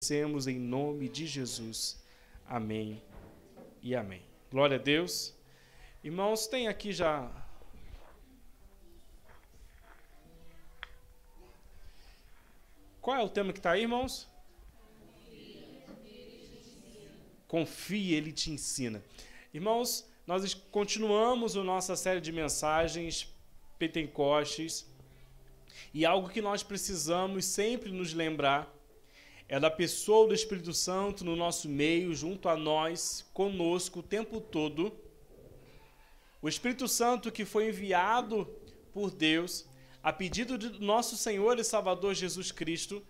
agradecemos em nome de Jesus. Amém e amém. Glória a Deus. Irmãos, tem aqui já... Qual é o tema que está aí, irmãos? Confia, Ele te ensina. Irmãos, nós continuamos a nossa série de mensagens Pentecostes, e algo que nós precisamos sempre nos lembrar é da pessoa do Espírito Santo no nosso meio, junto a nós, conosco o tempo todo. O Espírito Santo que foi enviado por Deus a pedido de nosso Senhor e Salvador Jesus Cristo.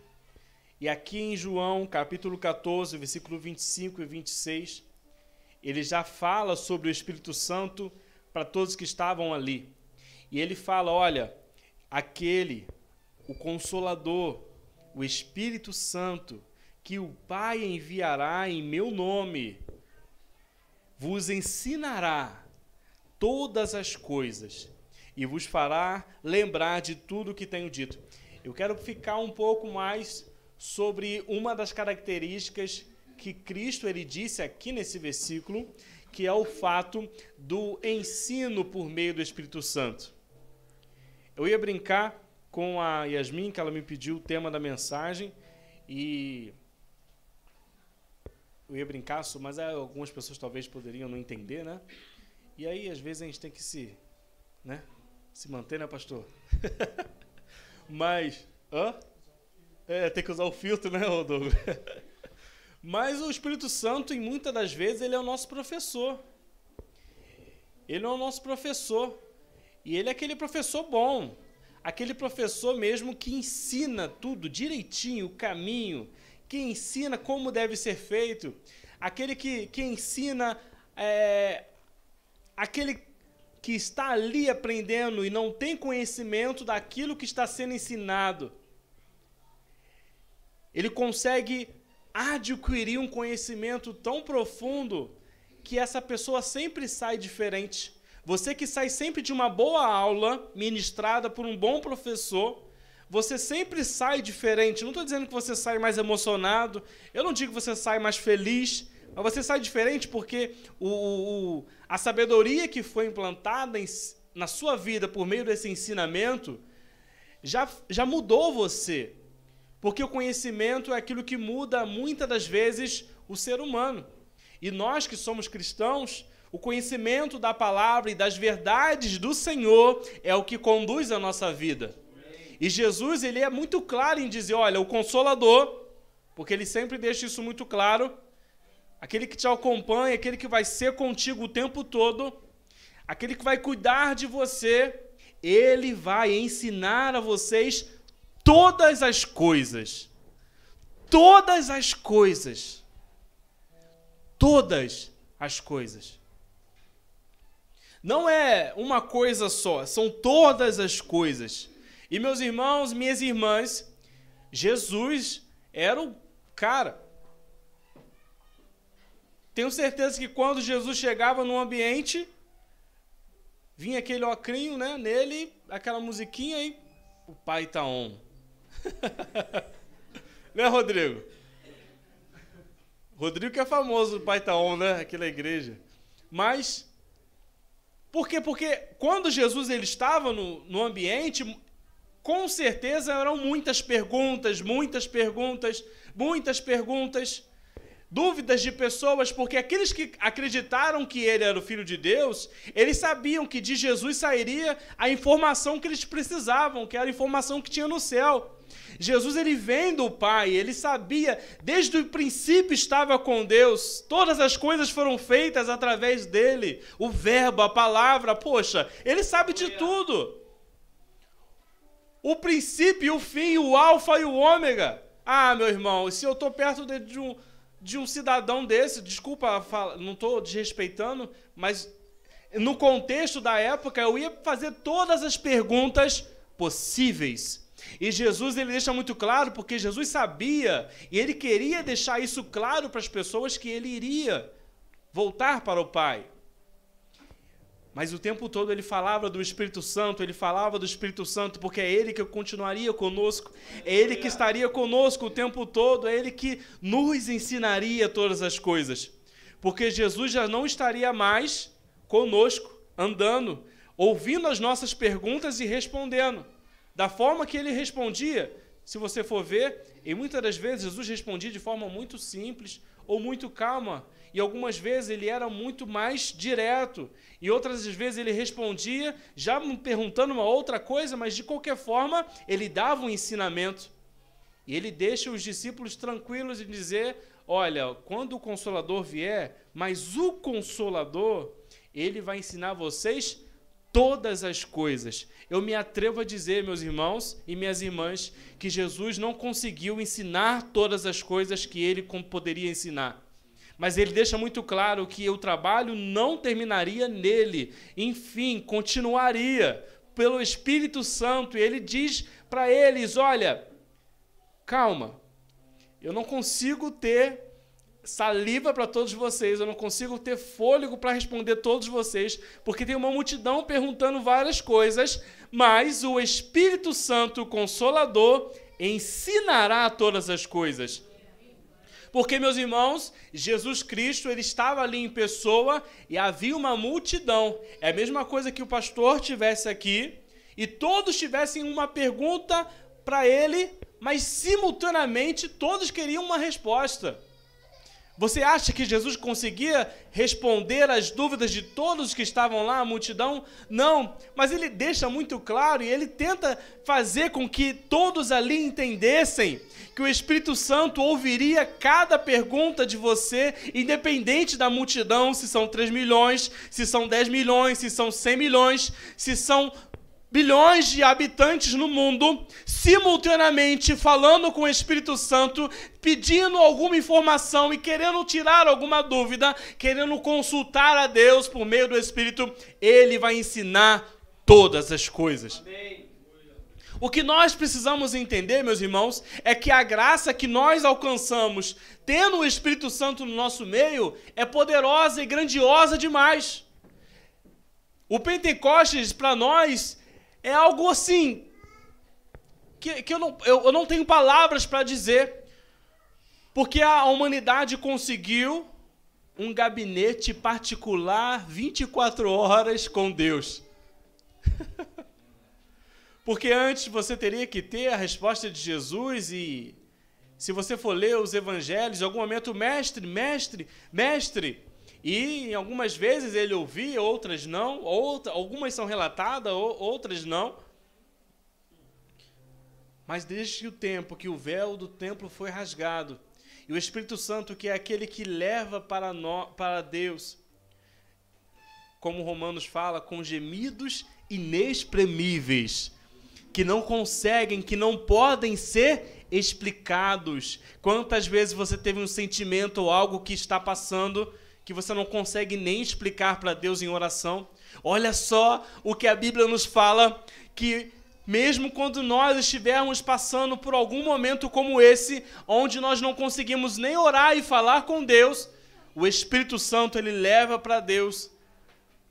E aqui em João, capítulo 14, versículo 25 e 26, ele já fala sobre o Espírito Santo para todos que estavam ali. E ele fala, olha, o Consolador, o Espírito Santo, que o Pai enviará em meu nome, vos ensinará todas as coisas e vos fará lembrar de tudo o que tenho dito. Eu quero ficar um pouco mais sobre uma das características que Cristo ele disse aqui nesse versículo, que é o fato do ensino por meio do Espírito Santo. Eu ia brincar com a Yasmin, que ela me pediu o tema da mensagem, e eu ia brincar, mas algumas pessoas talvez poderiam não entender, né? E aí, às vezes, a gente tem que se manter, né, pastor? Mas, tem que usar o filtro, né, Rodolfo? Mas o Espírito Santo, em muitas das vezes, ele é o nosso professor. Ele é o nosso professor. E ele é aquele professor bom. Aquele professor mesmo que ensina tudo direitinho, o caminho, que ensina como deve ser feito, aquele que ensina, aquele que está ali aprendendo e não tem conhecimento daquilo que está sendo ensinado. Ele consegue adquirir um conhecimento tão profundo que essa pessoa sempre sai diferente. Você que sai sempre de uma boa aula ministrada por um bom professor, você sempre sai diferente. Não estou dizendo que você sai mais emocionado, eu não digo que você sai mais feliz, mas você sai diferente porque a sabedoria que foi implantada na sua vida por meio desse ensinamento já mudou você. Porque o conhecimento é aquilo que muda muitas das vezes o ser humano. E nós que somos cristãos, o conhecimento da palavra e das verdades do Senhor é o que conduz a nossa vida. E Jesus, ele é muito claro em dizer, olha, o Consolador, porque ele sempre deixa isso muito claro, aquele que te acompanha, aquele que vai ser contigo o tempo todo, aquele que vai cuidar de você, ele vai ensinar a vocês todas as coisas. Todas as coisas. Todas as coisas. Não é uma coisa só, são todas as coisas. E meus irmãos, minhas irmãs, Jesus era o cara. Tenho certeza que quando Jesus chegava num ambiente, vinha aquele ocrinho, né, nele, aquela musiquinha e o pai tá on. Né, Rodrigo? Rodrigo que é famoso, o pai tá on, né, aquela igreja. Mas... Por quê? Porque quando Jesus ele estava no ambiente, com certeza eram muitas perguntas, dúvidas de pessoas, porque aqueles que acreditaram que ele era o Filho de Deus, eles sabiam que de Jesus sairia a informação que eles precisavam, que era a informação que tinha no céu. Jesus, ele vem do Pai, ele sabia, desde o princípio estava com Deus, todas as coisas foram feitas através dele, o verbo, a palavra, poxa, ele sabe de tudo. O princípio, o fim, o alfa e o ômega. Ah, meu irmão, se eu estou perto de um cidadão desse, desculpa, não estou desrespeitando, mas no contexto da época, eu ia fazer todas as perguntas possíveis. E Jesus ele deixa muito claro, porque Jesus sabia, e ele queria deixar isso claro para as pessoas, que ele iria voltar para o Pai. Mas o tempo todo ele falava do Espírito Santo, porque é ele que continuaria conosco, é ele que estaria conosco o tempo todo, é ele que nos ensinaria todas as coisas. Porque Jesus já não estaria mais conosco, andando, ouvindo as nossas perguntas e respondendo. Da forma que ele respondia, se você for ver, e muitas das vezes Jesus respondia de forma muito simples ou muito calma, e algumas vezes ele era muito mais direto, e outras vezes ele respondia já perguntando uma outra coisa, mas de qualquer forma ele dava um ensinamento. E ele deixa os discípulos tranquilos em dizer, olha, quando o Consolador vier, mas o Consolador, ele vai ensinar vocês todas as coisas. Eu me atrevo a dizer, meus irmãos e minhas irmãs, que Jesus não conseguiu ensinar todas as coisas que ele poderia ensinar. Mas ele deixa muito claro que o trabalho não terminaria nele. Enfim, continuaria pelo Espírito Santo. E ele diz para eles, olha, calma, eu não consigo ter saliva para todos vocês, eu não consigo ter fôlego para responder todos vocês, porque tem uma multidão perguntando várias coisas, mas o Espírito Santo, o Consolador, ensinará todas as coisas. Porque, meus irmãos, Jesus Cristo, ele estava ali em pessoa e havia uma multidão. É a mesma coisa que o pastor estivesse aqui e todos tivessem uma pergunta para ele, mas simultaneamente todos queriam uma resposta. Você acha que Jesus conseguia responder às dúvidas de todos que estavam lá, a multidão? Não, mas ele deixa muito claro e ele tenta fazer com que todos ali entendessem que o Espírito Santo ouviria cada pergunta de você, independente da multidão, se são 3 milhões, se são 10 milhões, se são 100 milhões, se são bilhões de habitantes no mundo, simultaneamente falando com o Espírito Santo, pedindo alguma informação e querendo tirar alguma dúvida, querendo consultar a Deus por meio do Espírito, ele vai ensinar todas as coisas. Amém. O que nós precisamos entender, meus irmãos, é que a graça que nós alcançamos, tendo o Espírito Santo no nosso meio, é poderosa e grandiosa demais. O Pentecostes, para nós, é algo assim, que eu não tenho palavras para dizer, porque a humanidade conseguiu um gabinete particular 24 horas com Deus. Porque antes você teria que ter a resposta de Jesus e, se você for ler os evangelhos, em algum momento, mestre, e em algumas vezes ele ouvia, outras não, algumas são relatadas, outras não. Mas desde o tempo que o véu do templo foi rasgado, e o Espírito Santo, que é aquele que leva para Deus, como Romanos fala, com gemidos inexprimíveis, que não conseguem, que não podem ser explicados. Quantas vezes você teve um sentimento ou algo que está passando que você não consegue nem explicar para Deus em oração? Olha só o que a Bíblia nos fala, que mesmo quando nós estivermos passando por algum momento como esse, onde nós não conseguimos nem orar e falar com Deus, o Espírito Santo, ele leva para Deus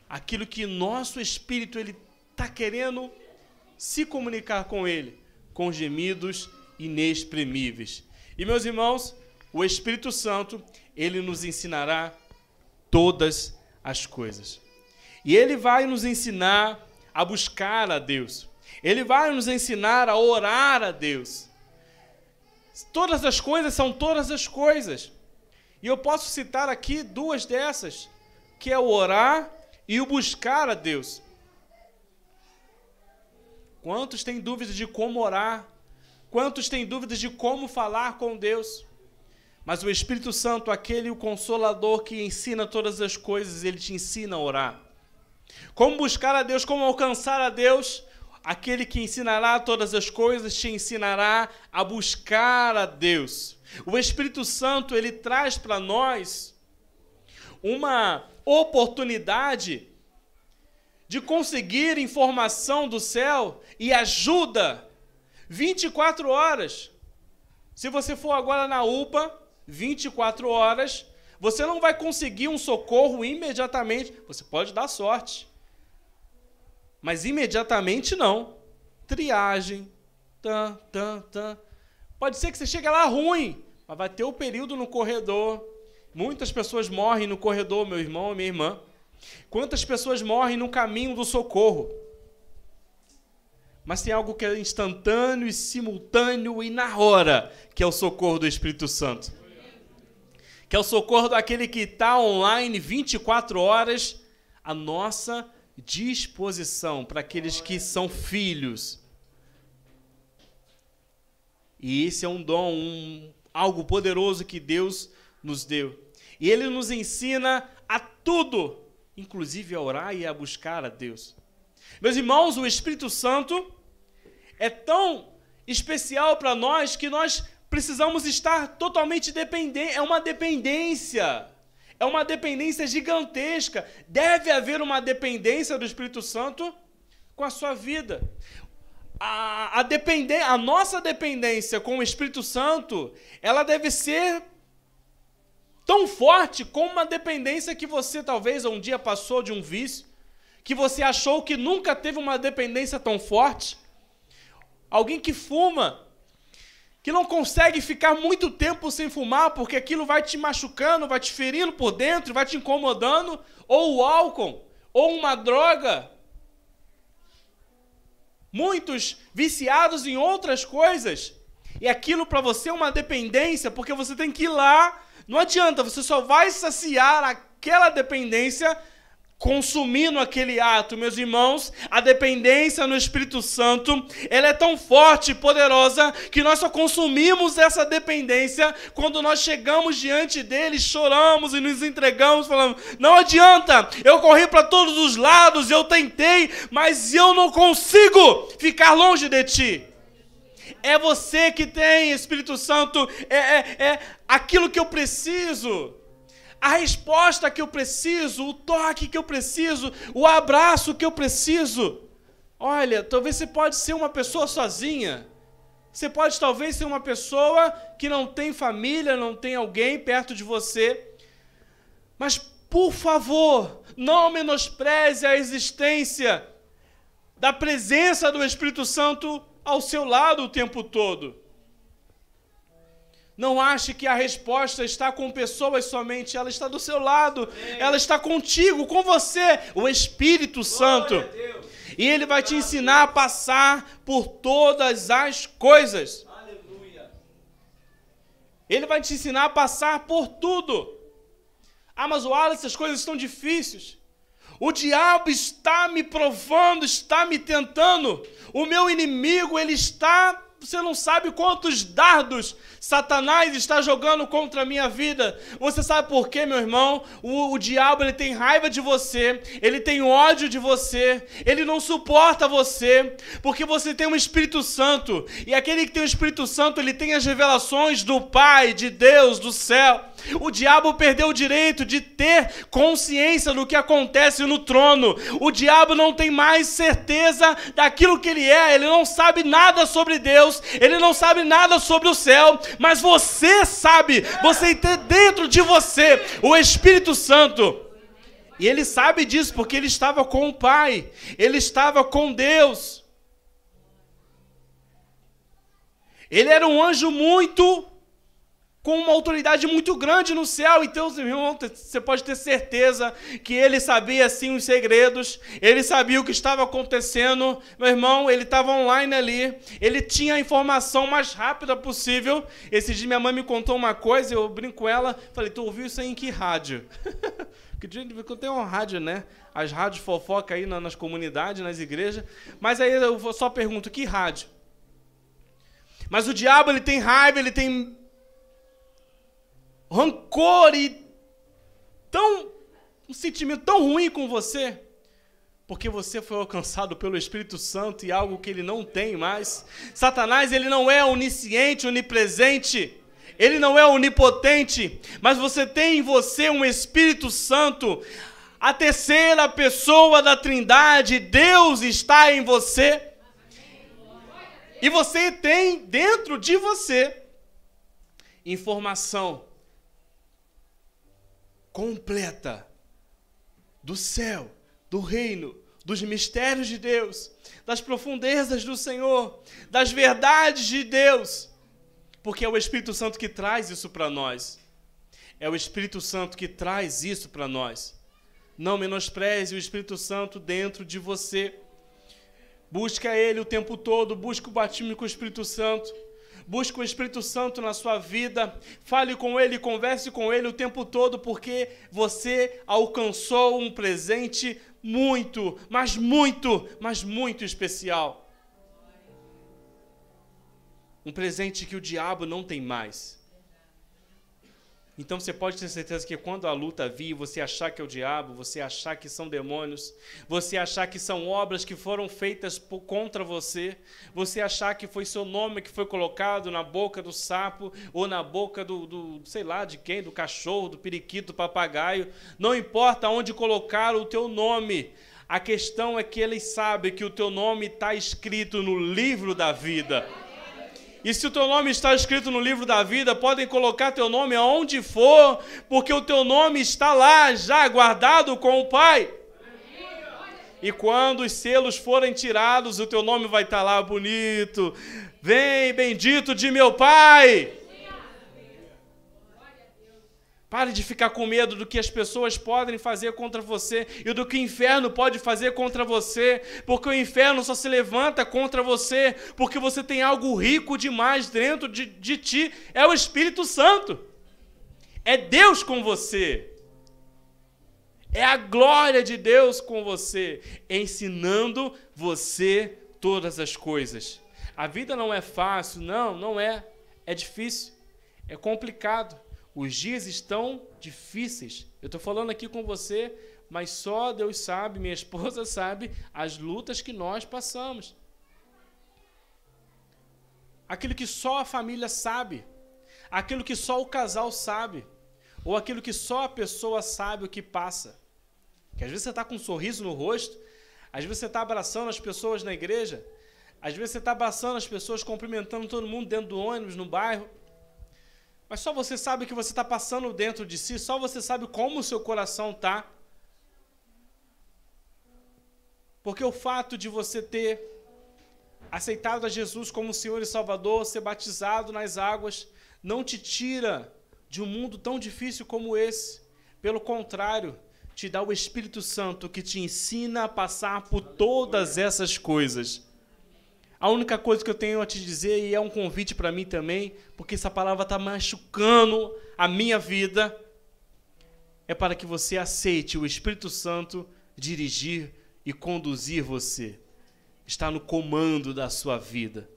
aquilo que nosso espírito ele está querendo se comunicar com ele, com gemidos inexprimíveis. E, meus irmãos, o Espírito Santo, ele nos ensinará todas as coisas. E ele vai nos ensinar a buscar a Deus. Ele vai nos ensinar a orar a Deus. Todas as coisas são todas as coisas. E eu posso citar aqui 2 dessas, que é o orar e o buscar a Deus. Quantos têm dúvidas de como orar? Quantos têm dúvidas de como falar com Deus? Mas o Espírito Santo, aquele o Consolador que ensina todas as coisas, ele te ensina a orar. Como buscar a Deus, como alcançar a Deus? Aquele que ensinará todas as coisas te ensinará a buscar a Deus. O Espírito Santo, ele traz para nós uma oportunidade de conseguir informação do céu e ajuda 24 horas. Se você for agora na UPA, 24 horas, você não vai conseguir um socorro imediatamente. Você pode dar sorte. Mas imediatamente não. Triagem. Pode ser que você chegue lá ruim, mas vai ter o período no corredor. Muitas pessoas morrem no corredor, meu irmão e minha irmã. Quantas pessoas morrem no caminho do socorro? Mas tem algo que é instantâneo e simultâneo e na hora, que é o socorro do Espírito Santo. Que é o socorro daquele que está online 24 horas à nossa disposição, para aqueles que são filhos. E esse é um dom, algo poderoso que Deus nos deu. E Ele nos ensina a tudo, inclusive a orar e a buscar a Deus. Meus irmãos, o Espírito Santo é tão especial para nós que nós precisamos estar totalmente dependentes. É uma dependência gigantesca. Deve haver uma dependência do Espírito Santo com a sua vida. A nossa dependência com o Espírito Santo, ela deve ser tão forte como uma dependência que você talvez um dia passou de um vício, que você achou que nunca teve uma dependência tão forte. Alguém que fuma, que não consegue ficar muito tempo sem fumar, porque aquilo vai te machucando, vai te ferindo por dentro, vai te incomodando, ou o álcool, ou uma droga. Muitos viciados em outras coisas, e aquilo para você é uma dependência, porque você tem que ir lá, não adianta, você só vai saciar aquela dependência consumindo aquele ato. Meus irmãos, a dependência no Espírito Santo, ela é tão forte e poderosa que nós só consumimos essa dependência quando nós chegamos diante dele, choramos e nos entregamos, falando, não adianta, eu corri para todos os lados, eu tentei, mas eu não consigo ficar longe de ti. É você que tem, Espírito Santo, é aquilo que eu preciso. A resposta que eu preciso, o toque que eu preciso, o abraço que eu preciso. Olha, talvez você pode ser uma pessoa sozinha. Você pode talvez ser uma pessoa que não tem família, não tem alguém perto de você. Mas, por favor, não menospreze a existência da presença do Espírito Santo ao seu lado o tempo todo. Não ache que a resposta está com pessoas somente, ela está do seu lado, ela está contigo, com você, o Espírito Santo. E Ele vai te ensinar a passar por todas as coisas. Aleluia. Ele vai te ensinar a passar por tudo. Ah, mas Wallace, essas coisas estão difíceis. O diabo está me provando, está me tentando. O meu inimigo, ele está... Você não sabe quantos dardos Satanás está jogando contra a minha vida. Você sabe por quê, meu irmão? O diabo, ele tem raiva de você, ele tem ódio de você, ele não suporta você, porque você tem um Espírito Santo. E aquele que tem o Espírito Santo, ele tem as revelações do Pai, de Deus, do céu. O diabo perdeu o direito de ter consciência do que acontece no trono. O diabo não tem mais certeza daquilo que ele é. Ele não sabe nada sobre Deus. Ele não sabe nada sobre o céu. Mas você sabe. Você tem dentro de você o Espírito Santo. E ele sabe disso porque ele estava com o Pai. Ele estava com Deus. Ele era um anjo com uma autoridade muito grande no céu. Então, irmão, você pode ter certeza que ele sabia sim os segredos, ele sabia o que estava acontecendo. Meu irmão, ele estava online ali, ele tinha a informação mais rápida possível. Esse dia minha mãe me contou uma coisa, eu brinco com ela, falei, tu ouviu isso aí em que rádio? Porque tem uma rádio, né? As rádios fofoca aí nas comunidades, nas igrejas. Mas aí eu só pergunto, que rádio? Mas o diabo, ele tem raiva, ele tem rancor e um sentimento tão ruim com você, porque você foi alcançado pelo Espírito Santo e algo que ele não tem mais. Satanás, ele não é onisciente, onipresente, ele não é onipotente, mas você tem em você um Espírito Santo, a terceira pessoa da Trindade. Deus está em você, e você tem dentro de você informação completa do céu, do reino, dos mistérios de Deus, das profundezas do Senhor, das verdades de Deus, porque é o Espírito Santo que traz isso para nós. É o Espírito Santo que traz isso para nós. Não menospreze o Espírito Santo dentro de você. Busca Ele o tempo todo, busca o batismo com o Espírito Santo. Busca o Espírito Santo na sua vida. Fale com Ele, converse com Ele o tempo todo, porque você alcançou um presente muito, mas muito especial. Um presente que o diabo não tem mais. Então você pode ter certeza que quando a luta vir, você achar que é o diabo, você achar que são demônios, você achar que são obras que foram feitas contra você, você achar que foi seu nome que foi colocado na boca do sapo, ou na boca do sei lá de quem, do cachorro, do periquito, do papagaio, não importa onde colocaram o teu nome, a questão é que eles sabem que o teu nome está escrito no livro da vida. E se o teu nome está escrito no livro da vida, podem colocar teu nome aonde for, porque o teu nome está lá, já guardado com o Pai. E quando os selos forem tirados, o teu nome vai estar lá bonito. Vem, bendito de meu Pai. Pare de ficar com medo do que as pessoas podem fazer contra você e do que o inferno pode fazer contra você, porque o inferno só se levanta contra você porque você tem algo rico demais dentro de ti, é o Espírito Santo, é Deus com você, é a glória de Deus com você, ensinando você todas as coisas. A vida não é fácil, não é, é difícil, é complicado. Os dias estão difíceis. Eu estou falando aqui com você, mas só Deus sabe, minha esposa sabe, as lutas que nós passamos. Aquilo que só a família sabe, aquilo que só o casal sabe, ou aquilo que só a pessoa sabe o que passa. Que às vezes você está com um sorriso no rosto, às vezes você está abraçando as pessoas na igreja, às vezes você está abraçando as pessoas, cumprimentando todo mundo dentro do ônibus, no bairro, mas só você sabe o que você está passando dentro de si, só você sabe como o seu coração está. Porque o fato de você ter aceitado a Jesus como Senhor e Salvador, ser batizado nas águas, não te tira de um mundo tão difícil como esse. Pelo contrário, te dá o Espírito Santo que te ensina a passar por todas essas coisas. A única coisa que eu tenho a te dizer, e é um convite para mim também, porque essa palavra está machucando a minha vida, é para que você aceite o Espírito Santo dirigir e conduzir você. Está no comando da sua vida.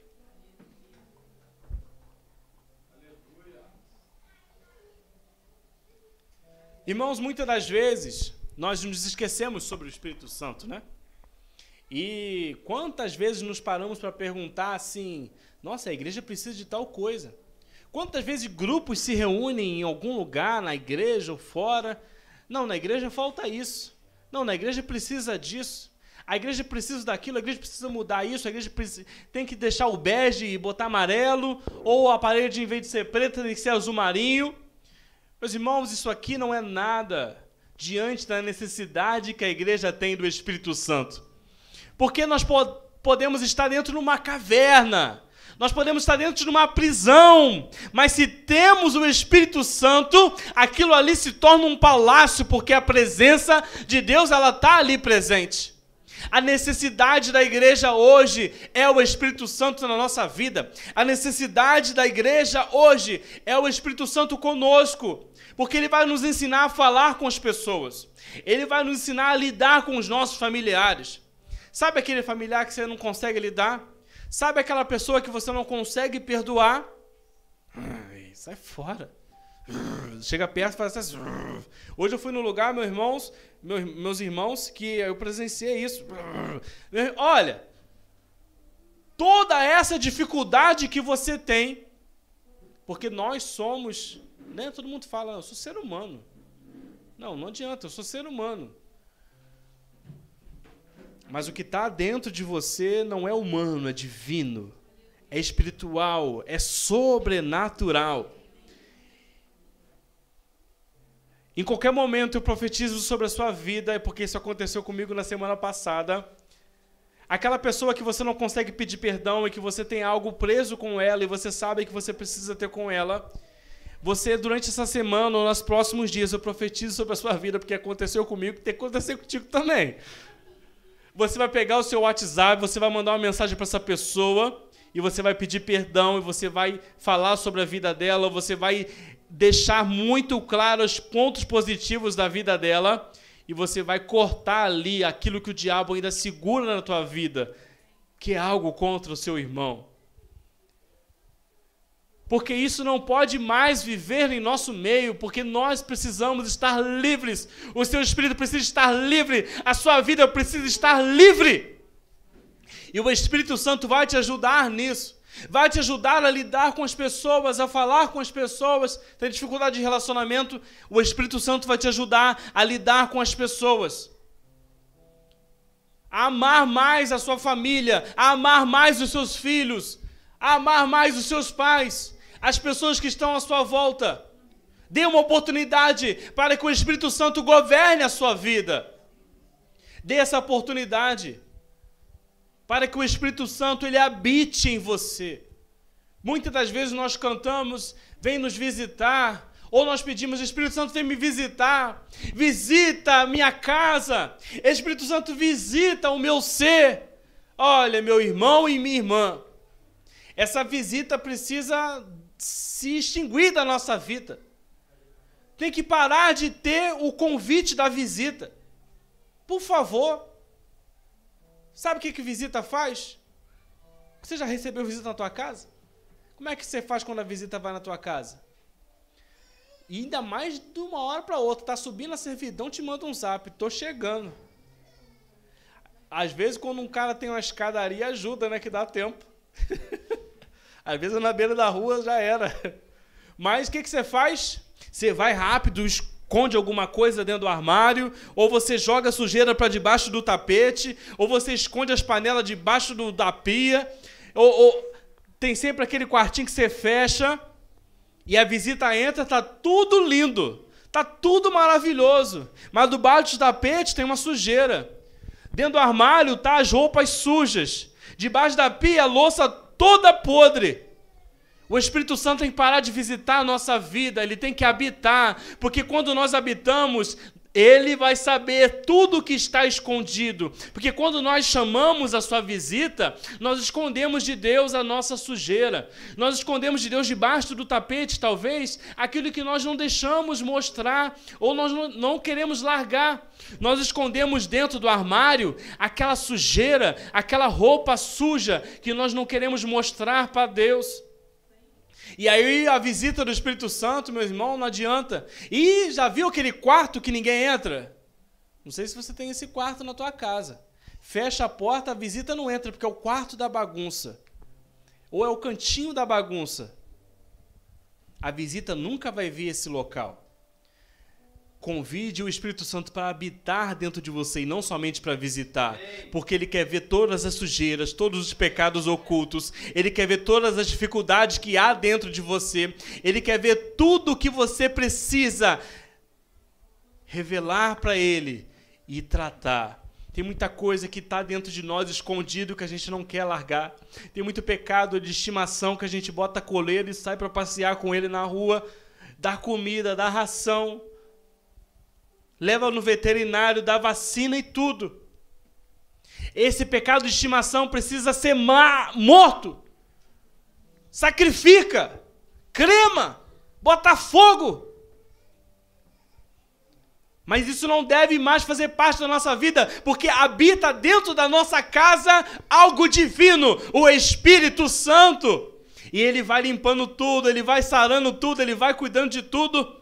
Irmãos, muitas das vezes, nós nos esquecemos sobre o Espírito Santo, né? E quantas vezes nos paramos para perguntar assim, nossa, a igreja precisa de tal coisa. Quantas vezes grupos se reúnem em algum lugar, na igreja ou fora, não, na igreja falta isso, não, na igreja precisa disso, a igreja precisa daquilo, a igreja precisa mudar isso, a igreja tem que deixar o bege e botar amarelo, ou a parede, em vez de ser preta, tem que ser azul marinho. Meus irmãos, isso aqui não é nada diante da necessidade que a igreja tem do Espírito Santo. Porque nós podemos estar dentro de uma caverna, nós podemos estar dentro de uma prisão, mas se temos o Espírito Santo, aquilo ali se torna um palácio, porque a presença de Deus está ali presente. A necessidade da igreja hoje é o Espírito Santo na nossa vida. A necessidade da igreja hoje é o Espírito Santo conosco, porque Ele vai nos ensinar a falar com as pessoas. Ele vai nos ensinar a lidar com os nossos familiares. Sabe aquele familiar que você não consegue lidar? Sabe aquela pessoa que você não consegue perdoar? Sai fora. Chega perto e faz assim. Hoje eu fui num lugar, meus irmãos, que eu presenciei isso. Olha, toda essa dificuldade que você tem, porque nós somos, né? Todo mundo fala, eu sou ser humano. Não adianta, eu sou ser humano. Mas o que está dentro de você não é humano, é divino, é espiritual, é sobrenatural. Em qualquer momento eu profetizo sobre a sua vida, porque isso aconteceu comigo na semana passada. Aquela pessoa que você não consegue pedir perdão e que você tem algo preso com ela e você sabe que você precisa ter com ela, você, durante essa semana ou nos próximos dias, eu profetizo sobre a sua vida, porque aconteceu comigo e tem que acontecer contigo também. Você vai pegar o seu WhatsApp, você vai mandar uma mensagem para essa pessoa e você vai pedir perdão e você vai falar sobre a vida dela, você vai deixar muito claro os pontos positivos da vida dela e você vai cortar ali aquilo que o diabo ainda segura na tua vida, que é algo contra o seu irmão. Porque isso não pode mais viver em nosso meio, porque nós precisamos estar livres. O seu espírito precisa estar livre, a sua vida precisa estar livre. E o Espírito Santo vai te ajudar nisso. Vai te ajudar a lidar com as pessoas, a falar com as pessoas. Tem dificuldade de relacionamento, o Espírito Santo vai te ajudar a lidar com as pessoas. A amar mais a sua família, a amar mais os seus filhos, a amar mais os seus pais, as pessoas que estão à sua volta. Dê uma oportunidade para que o Espírito Santo governe a sua vida. Dê essa oportunidade para que o Espírito Santo ele habite em você. Muitas das vezes nós cantamos, vem nos visitar, ou nós pedimos, Espírito Santo vem me visitar, visita a minha casa, Espírito Santo visita o meu ser. Olha, meu irmão e minha irmã, essa visita precisa se extinguir da nossa vida. Tem que parar de ter o convite da visita. Por favor. Sabe o que visita faz? Você já recebeu visita na tua casa? Como é que você faz quando a visita vai na tua casa? E ainda mais de uma hora para outra. Tá subindo a servidão, te manda um zap. Tô chegando. Às vezes, quando um cara tem uma escadaria, ajuda, né? Que dá tempo. Às vezes, na beira da rua, já era. Mas o que você faz? Você vai rápido, esconde alguma coisa dentro do armário, ou você joga sujeira para debaixo do tapete, ou você esconde as panelas debaixo da pia, ou tem sempre aquele quartinho que você fecha, e a visita entra, tá tudo lindo, tá tudo maravilhoso, mas debaixo do tapete tem uma sujeira. Dentro do armário tá as roupas sujas, debaixo da pia a louça toda podre. O Espírito Santo tem que parar de visitar a nossa vida, ele tem que habitar, porque quando nós habitamos, ele vai saber tudo o que está escondido. Porque quando nós chamamos a sua visita, nós escondemos de Deus a nossa sujeira. Nós escondemos de Deus debaixo do tapete, talvez, aquilo que nós não deixamos mostrar, ou nós não queremos largar. Nós escondemos dentro do armário aquela sujeira, aquela roupa suja que nós não queremos mostrar para Deus. E aí a visita do Espírito Santo, meu irmão, não adianta. E já viu aquele quarto que ninguém entra? Não sei se você tem esse quarto na tua casa. Fecha a porta, a visita não entra, porque é o quarto da bagunça. Ou é o cantinho da bagunça. A visita nunca vai ver esse local. Convide o Espírito Santo para habitar dentro de você e não somente para visitar, porque ele quer ver todas as sujeiras, todos os pecados ocultos, ele quer ver todas as dificuldades que há dentro de você, ele quer ver tudo o que você precisa revelar para ele e tratar. Tem muita coisa que está dentro de nós escondido que a gente não quer largar. Tem muito pecado de estimação que a gente bota coleira e sai para passear com ele na rua, dar comida, dar ração, leva no veterinário, dá vacina e tudo. Esse pecado de estimação precisa ser morto. Sacrifica, crema, bota fogo. Mas isso não deve mais fazer parte da nossa vida, porque habita dentro da nossa casa algo divino, o Espírito Santo. E ele vai limpando tudo, ele vai sarando tudo, ele vai cuidando de tudo.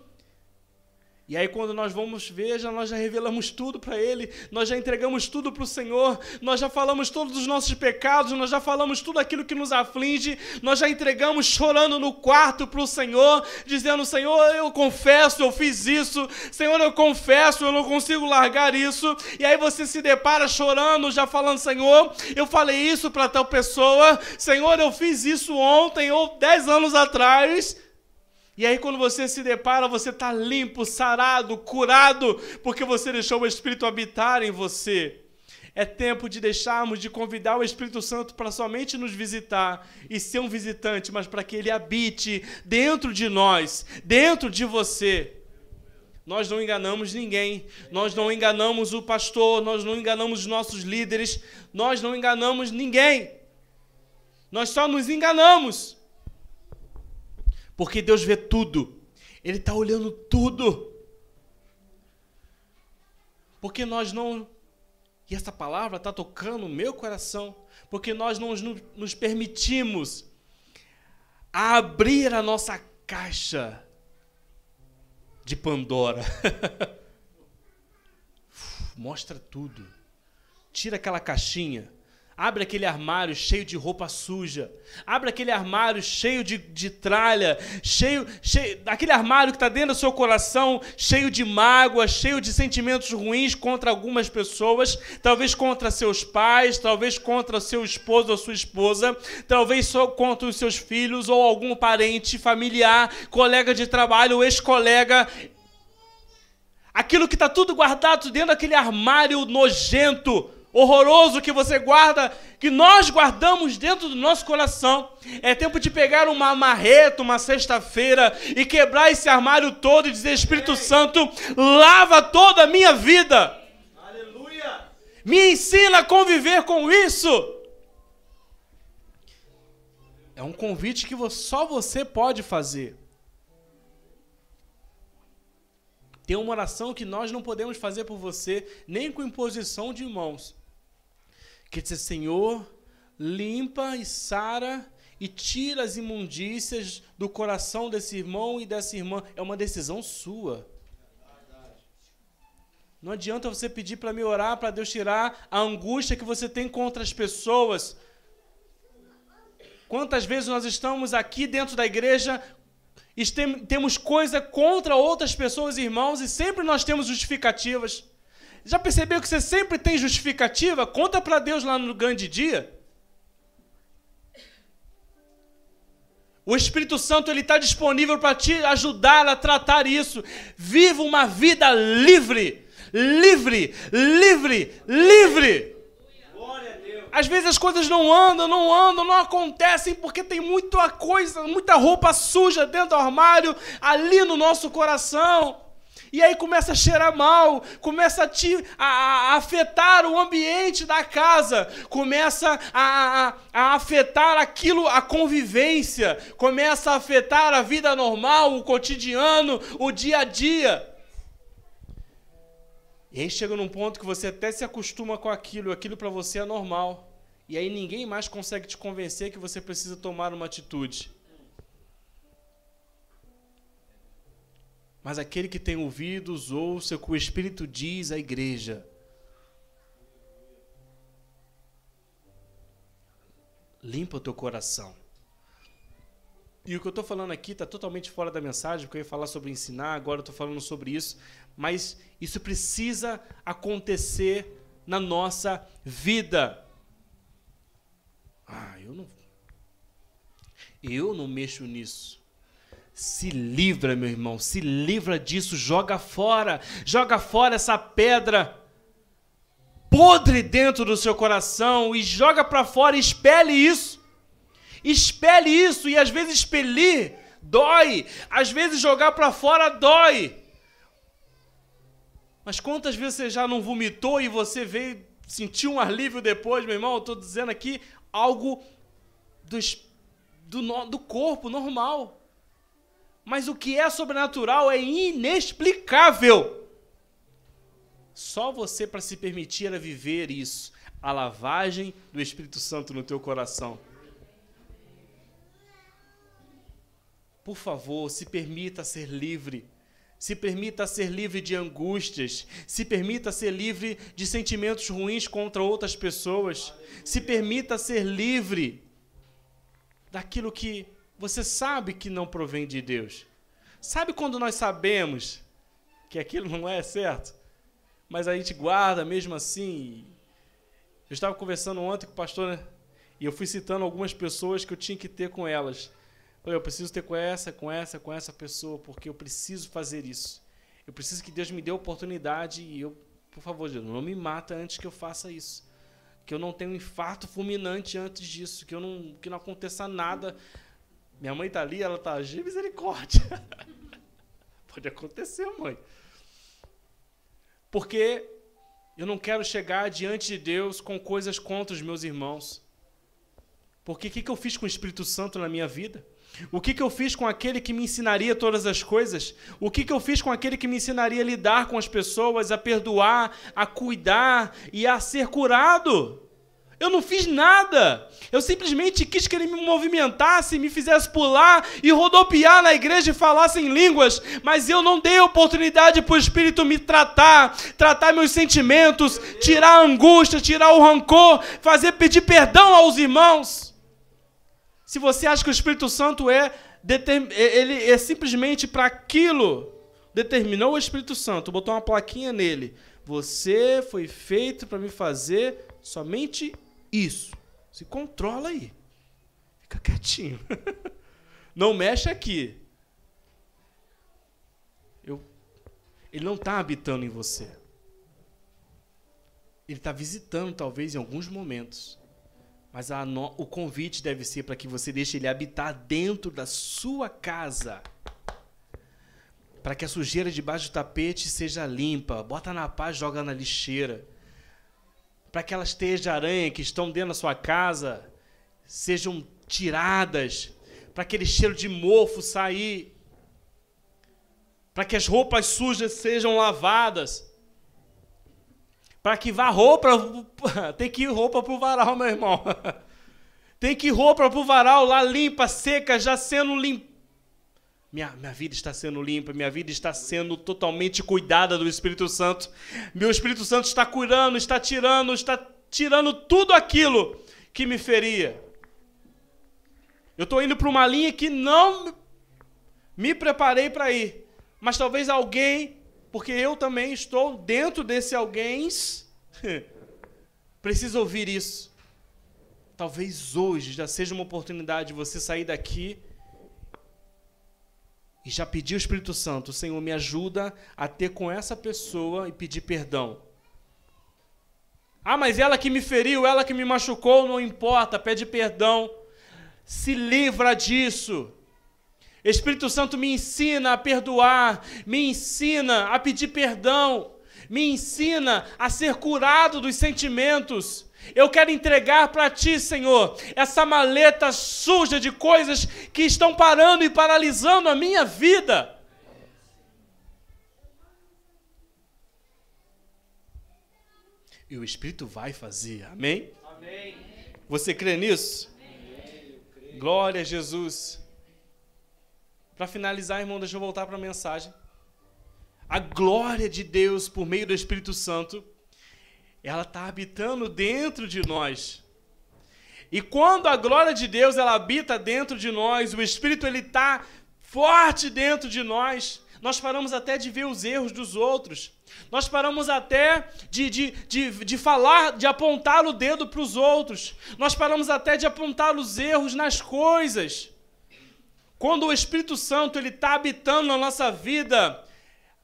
E aí quando nós vamos ver, nós já revelamos tudo para Ele, nós já entregamos tudo para o Senhor, nós já falamos todos os nossos pecados, nós já falamos tudo aquilo que nos aflige, nós já entregamos chorando no quarto para o Senhor, dizendo, Senhor, eu confesso, eu fiz isso, Senhor, eu confesso, eu não consigo largar isso. E aí você se depara chorando, já falando, Senhor, eu falei isso para tal pessoa, Senhor, eu fiz isso ontem ou 10 anos atrás. E aí quando você se depara, você está limpo, sarado, curado, porque você deixou o Espírito habitar em você. É tempo de deixarmos de convidar o Espírito Santo para somente nos visitar e ser um visitante, mas para que ele habite dentro de nós, dentro de você. Nós não enganamos ninguém, nós não enganamos o pastor, nós não enganamos os nossos líderes, nós não enganamos ninguém. Nós só nos enganamos. Porque Deus vê tudo. Ele está olhando tudo. Porque nós não... E essa palavra está tocando no meu coração. Porque nós não nos permitimos abrir a nossa caixa de Pandora. Mostra tudo. Tira aquela caixinha. Abre aquele armário cheio de roupa suja. Abre aquele armário cheio de tralha. Aquele armário que está dentro do seu coração, cheio de mágoa, cheio de sentimentos ruins contra algumas pessoas. Talvez contra seus pais, talvez contra seu esposo ou sua esposa. Talvez só contra os seus filhos ou algum parente, familiar, colega de trabalho, ex-colega. Aquilo que está tudo guardado dentro daquele armário nojento, horroroso que você guarda, que nós guardamos dentro do nosso coração. É tempo de pegar uma marreta, uma sexta-feira e quebrar esse armário todo e dizer: Espírito Santo, lava toda a minha vida. Aleluia! Me ensina a conviver com isso. É um convite que só você pode fazer. Tem uma oração que nós não podemos fazer por você, nem com imposição de mãos. Que diz: Senhor, limpa e sara e tira as imundícias do coração desse irmão e dessa irmã. É uma decisão sua. Não adianta você pedir para me orar, para Deus tirar a angústia que você tem contra as pessoas. Quantas vezes nós estamos aqui dentro da igreja e temos coisa contra outras pessoas, irmãos, e sempre nós temos justificativas. Já percebeu que você sempre tem justificativa? Conta para Deus lá no grande dia. O Espírito Santo está disponível para te ajudar a tratar isso. Viva uma vida livre, livre, livre, livre. Glória a Deus. Às vezes as coisas não andam, não acontecem, porque tem muita coisa, muita roupa suja dentro do armário, ali no nosso coração. E aí começa a cheirar mal, começa a afetar o ambiente da casa, começa a afetar aquilo, a convivência, começa a afetar a vida normal, o cotidiano, o dia a dia. E aí chega num ponto que você até se acostuma com aquilo para você é normal. E aí ninguém mais consegue te convencer que você precisa tomar uma atitude. Mas aquele que tem ouvidos, ouça o que o Espírito diz à igreja. Limpa o teu coração. E o que eu estou falando aqui está totalmente fora da mensagem, porque eu ia falar sobre ensinar, agora eu estou falando sobre isso. Mas isso precisa acontecer na nossa vida. Eu não mexo nisso. Se livra, meu irmão, se livra disso, joga fora essa pedra podre dentro do seu coração e joga para fora, expele isso, e às vezes expelir dói, às vezes jogar para fora dói, mas quantas vezes você já não vomitou e você veio sentir um alívio depois, meu irmão? Eu estou dizendo aqui algo do corpo normal. Mas o que é sobrenatural é inexplicável. Só você para se permitir a viver isso. A lavagem do Espírito Santo no teu coração. Por favor, se permita ser livre. Se permita ser livre de angústias. Se permita ser livre de sentimentos ruins contra outras pessoas. Se permita ser livre daquilo que você sabe que não provém de Deus. Sabe quando nós sabemos que aquilo não é certo? Mas a gente guarda mesmo assim. Eu estava conversando ontem com o pastor, né? E eu fui citando algumas pessoas que eu tinha que ter com elas. Eu preciso ter com essa pessoa, porque eu preciso fazer isso. Eu preciso que Deus me dê a oportunidade e eu, por favor, Deus, não me mata antes que eu faça isso. Que eu não tenha um infarto fulminante antes disso, que não aconteça nada. Minha mãe está ali, ela está agindo, misericórdia. Pode acontecer, mãe. Porque eu não quero chegar diante de Deus com coisas contra os meus irmãos. Porque o que eu fiz com o Espírito Santo na minha vida? O que eu fiz com aquele que me ensinaria todas as coisas? O que eu fiz com aquele que me ensinaria a lidar com as pessoas, a perdoar, a cuidar e a ser curado? Eu não fiz nada. Eu simplesmente quis que ele me movimentasse, me fizesse pular e rodopiar na igreja e falasse em línguas, mas eu não dei oportunidade para o Espírito me tratar meus sentimentos, tirar a angústia, tirar o rancor, pedir perdão aos irmãos. Se você acha que o Espírito Santo ele é simplesmente para aquilo, determinou o Espírito Santo, botou uma plaquinha nele. Você foi feito para me fazer somente isso. Se controla aí. Fica quietinho. Não mexe aqui. Ele não está habitando em você. Ele está visitando, talvez, em alguns momentos. Mas o convite deve ser para que você deixe ele habitar dentro da sua casa. Para que a sujeira debaixo do tapete seja limpa. Bota na paz, joga na lixeira. Para que aquelas teias de aranha que estão dentro da sua casa sejam tiradas. Para aquele cheiro de mofo sair. Para que as roupas sujas sejam lavadas. Para que vá roupa, tem que ir roupa para o varal, meu irmão. Tem que ir roupa para o varal lá limpa, seca, já sendo limpa. Minha vida está sendo limpa, minha vida está sendo totalmente cuidada do Espírito Santo. Meu Espírito Santo está curando, está tirando tudo aquilo que me feria. Eu estou indo para uma linha que não me preparei para ir. Mas talvez alguém, porque eu também estou dentro desse alguém, precisa ouvir isso. Talvez hoje já seja uma oportunidade de você sair daqui e já pedir ao Espírito Santo: Senhor, me ajuda a ter com essa pessoa e pedir perdão. Ah, mas ela que me feriu, ela que me machucou, não importa, pede perdão. Se livra disso. Espírito Santo, me ensina a perdoar, me ensina a pedir perdão, me ensina a ser curado dos sentimentos. Eu quero entregar para Ti, Senhor, essa maleta suja de coisas que estão parando e paralisando a minha vida. E o Espírito vai fazer, amém? Amém. Você crê nisso? Amém. Glória a Jesus. Para finalizar, irmão, deixa eu voltar para a mensagem. A glória de Deus, por meio do Espírito Santo, ela está habitando dentro de nós. E quando a glória de Deus ela habita dentro de nós, o Espírito ele está forte dentro de nós. Nós paramos até de ver os erros dos outros. Nós paramos até de falar, de apontar o dedo para os outros. Nós paramos até de apontar os erros nas coisas. Quando o Espírito Santo ele está habitando na nossa vida,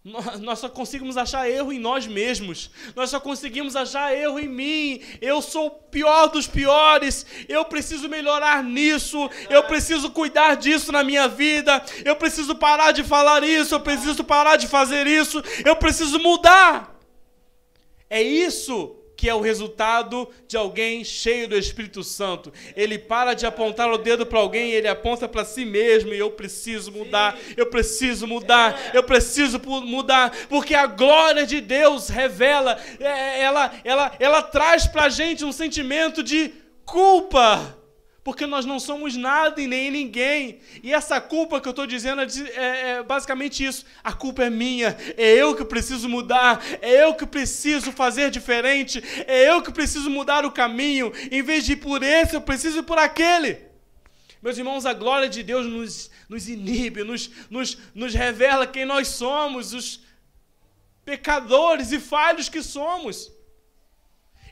nós só conseguimos achar erro em nós mesmos. Nós só conseguimos achar erro em mim. Eu sou o pior dos piores. Eu preciso melhorar nisso. Eu preciso cuidar disso na minha vida. Eu preciso parar de falar isso. Eu preciso parar de fazer isso. Eu preciso mudar. É isso que é o resultado de alguém cheio do Espírito Santo. Ele para de apontar o dedo para alguém, ele aponta para si mesmo. E eu preciso mudar, eu preciso mudar, eu preciso mudar, porque a glória de Deus revela, ela traz para a gente um sentimento de culpa, porque nós não somos nada e nem ninguém. E essa culpa que eu estou dizendo é basicamente isso. A culpa é minha, é eu que preciso mudar, é eu que preciso fazer diferente, é eu que preciso mudar o caminho. Em vez de ir por esse, eu preciso ir por aquele. Meus irmãos, a glória de Deus nos inibe, nos revela quem nós somos, os pecadores e falhos que somos.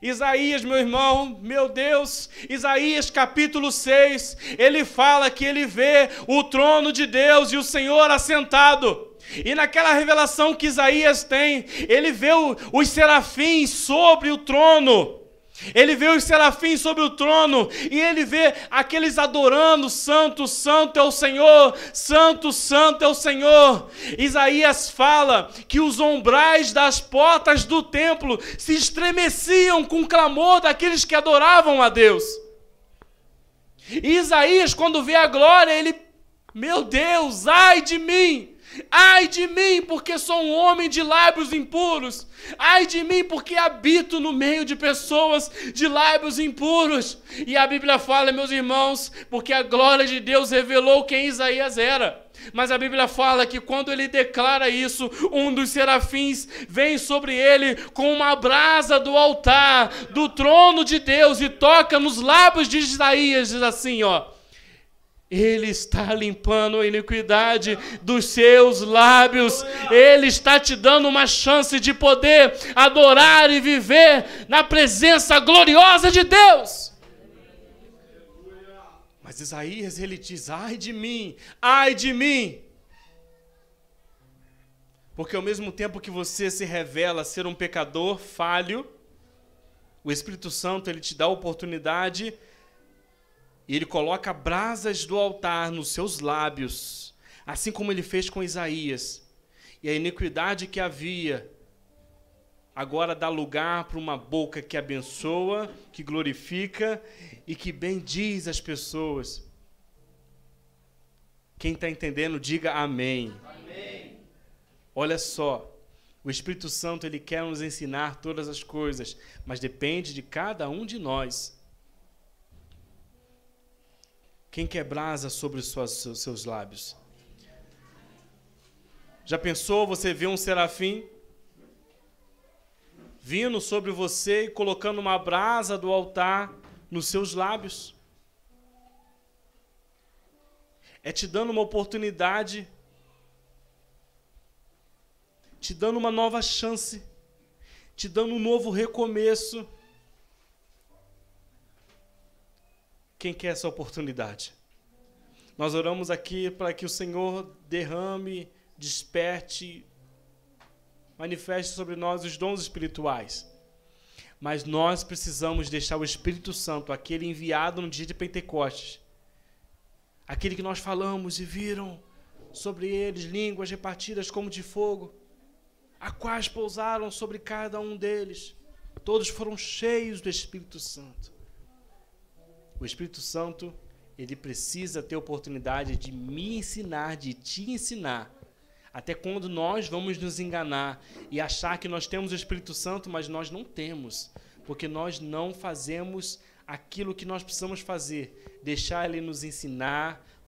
Isaías, meu irmão, meu Deus, Isaías capítulo 6, ele fala que ele vê o trono de Deus e o Senhor assentado. E naquela revelação que Isaías tem, ele vê os serafins sobre o trono. Ele vê os serafins sobre o trono e ele vê aqueles adorando, santo, santo é o Senhor, santo, santo é o Senhor. Isaías fala que os umbrais das portas do templo se estremeciam com o clamor daqueles que adoravam a Deus. E Isaías, quando vê a glória, ele, meu Deus, ai de mim! Ai de mim, porque sou um homem de lábios impuros. Ai de mim, porque habito no meio de pessoas de lábios impuros. E a Bíblia fala, meus irmãos, porque a glória de Deus revelou quem Isaías era. Mas a Bíblia fala que quando ele declara isso, um dos serafins vem sobre ele com uma brasa do altar, do trono de Deus, e toca nos lábios de Isaías, diz assim, ó: Ele está limpando a iniquidade dos seus lábios. Ele está te dando uma chance de poder adorar e viver na presença gloriosa de Deus. Mas Isaías, ele diz, ai de mim, ai de mim. Porque ao mesmo tempo que você se revela ser um pecador falho, o Espírito Santo, ele te dá a oportunidade e ele coloca brasas do altar nos seus lábios, assim como ele fez com Isaías. E a iniquidade que havia agora dá lugar para uma boca que abençoa, que glorifica e que bendiz as pessoas. Quem está entendendo, diga amém. Amém. Olha só, o Espírito Santo, ele quer nos ensinar todas as coisas, mas depende de cada um de nós. Quem quer brasa sobre os seus lábios? Já pensou você ver um serafim vindo sobre você e colocando uma brasa do altar nos seus lábios? É te dando uma oportunidade, te dando uma nova chance, te dando um novo recomeço. Quem quer essa oportunidade? Nós oramos aqui para que o Senhor derrame, desperte, manifeste sobre nós os dons espirituais. Mas nós precisamos deixar o Espírito Santo, aquele enviado no dia de Pentecostes, aquele que nós falamos e viram sobre eles línguas repartidas como de fogo, a quais pousaram sobre cada um deles. Todos foram cheios do Espírito Santo. O Espírito Santo, ele precisa ter oportunidade de me ensinar, de te ensinar. Até quando nós vamos nos enganar e achar que nós temos o Espírito Santo, mas nós não temos. Porque nós não fazemos aquilo que nós precisamos fazer. Deixar ele nos ensinar,